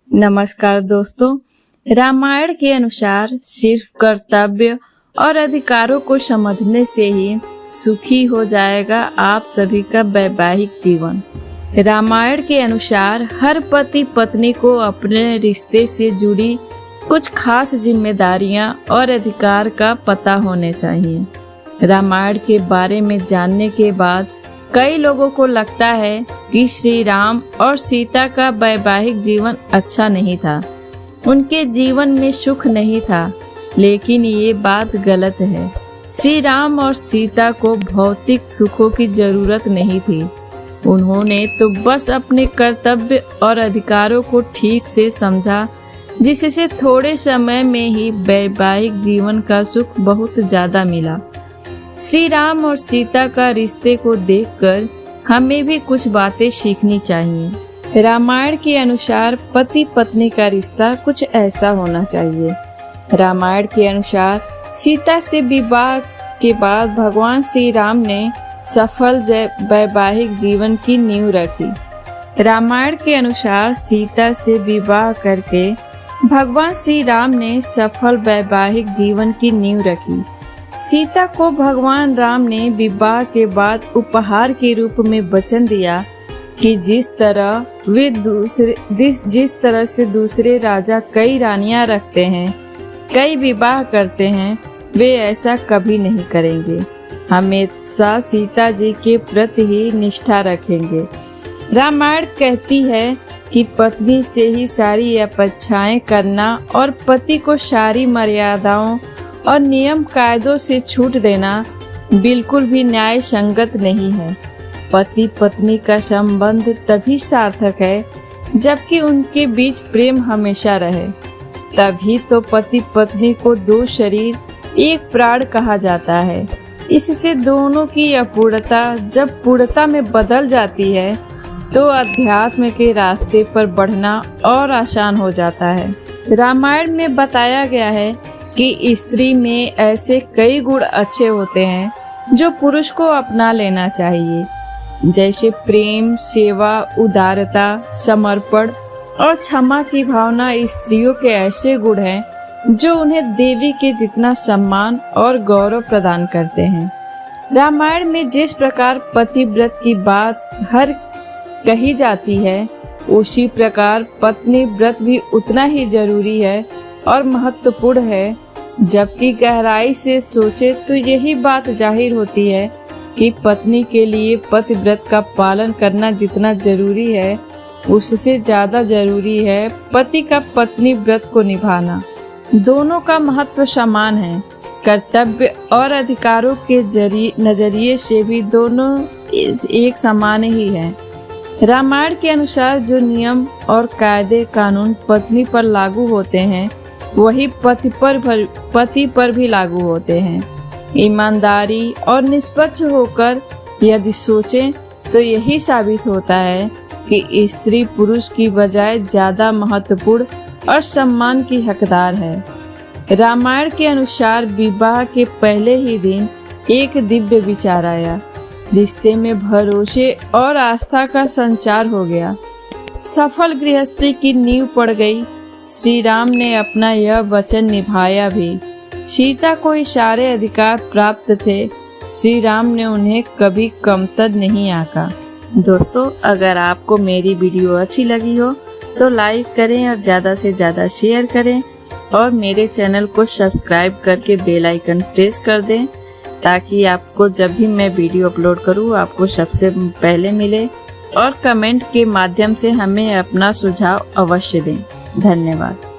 नमस्कार दोस्तों, रामायण के अनुसार सिर्फ कर्तव्य और अधिकारों को समझने से ही सुखी हो जाएगा आप सभी का वैवाहिक जीवन। रामायण के अनुसार हर पति पत्नी को अपने रिश्ते से जुड़ी कुछ खास जिम्मेदारियां और अधिकार का पता होने चाहिए। रामायण के बारे में जानने के बाद कई लोगों को लगता है कि श्री राम और सीता का वैवाहिक जीवन अच्छा नहीं था, उनके जीवन में सुख नहीं था, लेकिन ये बात गलत है। श्री राम और सीता को भौतिक सुखों की जरूरत नहीं थी, उन्होंने तो बस अपने कर्तव्य और अधिकारों को ठीक से समझा, जिससे थोड़े समय में ही वैवाहिक जीवन का सुख बहुत ज्यादा मिला। श्री राम और सीता का रिश्ते को देखकर हमें भी कुछ बातें सीखनी चाहिए। रामायण के अनुसार पति पत्नी का रिश्ता कुछ ऐसा होना चाहिए। रामायण के अनुसार सीता से विवाह के बाद भगवान श्री राम ने सफल वैवाहिक जीवन की नींव रखी। रामायण के अनुसार सीता से विवाह करके भगवान श्री राम ने सफल वैवाहिक जीवन की नींव रखी। सीता को भगवान राम ने विवाह के बाद उपहार के रूप में वचन दिया कि जिस तरह से दूसरे राजा कई रानियां रखते हैं, कई विवाह करते हैं, वे ऐसा कभी नहीं करेंगे। हमेशा सीता जी के प्रति ही निष्ठा रखेंगे। रामायण कहती है कि पत्नी से ही सारी अपेक्षाएं करना और पति को सारी मर्यादाओं और नियम कायदों से छूट देना बिल्कुल भी न्याय संगत नहीं है। पति पत्नी का संबंध तभी सार्थक है जबकि उनके बीच प्रेम हमेशा रहे। तभी तो पति पत्नी को दो शरीर एक प्राण कहा जाता है। इससे दोनों की अपूर्णता जब पूर्णता में बदल जाती है तो अध्यात्म के रास्ते पर बढ़ना और आसान हो जाता है। रामायण में बताया गया है कि स्त्री में ऐसे कई गुण अच्छे होते हैं जो पुरुष को अपना लेना चाहिए, जैसे प्रेम, सेवा, उदारता, समर्पण और क्षमा की भावना स्त्रियों के ऐसे गुण हैं जो उन्हें देवी के जितना सम्मान और गौरव प्रदान करते हैं। रामायण में जिस प्रकार पतिव्रत की बात हर कही जाती है, उसी प्रकार पत्नी व्रत भी उतना ही जरूरी है और महत्वपूर्ण है। जबकि गहराई से सोचे तो यही बात जाहिर होती है कि पत्नी के लिए पतिव्रत का पालन करना जितना जरूरी है, उससे ज्यादा जरूरी है पति का पत्नी व्रत को निभाना। दोनों का महत्व समान है। कर्तव्य और अधिकारों के नजरिए से भी दोनों एक समान ही है। रामायण के अनुसार जो नियम और कायदे कानून पत्नी पर लागू होते हैं, वही पति पर भी लागू होते हैं। ईमानदारी और निष्पक्ष होकर यदि सोचें तो यही साबित होता है कि स्त्री पुरुष की बजाय ज्यादा महत्वपूर्ण और सम्मान की हकदार है। रामायण के अनुसार विवाह के पहले ही दिन एक दिव्य विचार आया। रिश्ते में भरोसे और आस्था का संचार हो गया। सफल गृहस्थी की नींव पड़ गई। श्री राम ने अपना यह वचन निभाया भी। सीता को सारे अधिकार प्राप्त थे। श्री राम ने उन्हें कभी कमतर नहीं आंका। दोस्तों, अगर आपको मेरी वीडियो अच्छी लगी हो तो लाइक करें और ज़्यादा से ज़्यादा शेयर करें और मेरे चैनल को सब्सक्राइब करके बेल आइकन प्रेस कर दें, ताकि आपको जब भी मैं वीडियो अपलोड करूं आपको सबसे पहले मिले। और कमेंट के माध्यम से हमें अपना सुझाव अवश्य दें। धन्यवाद।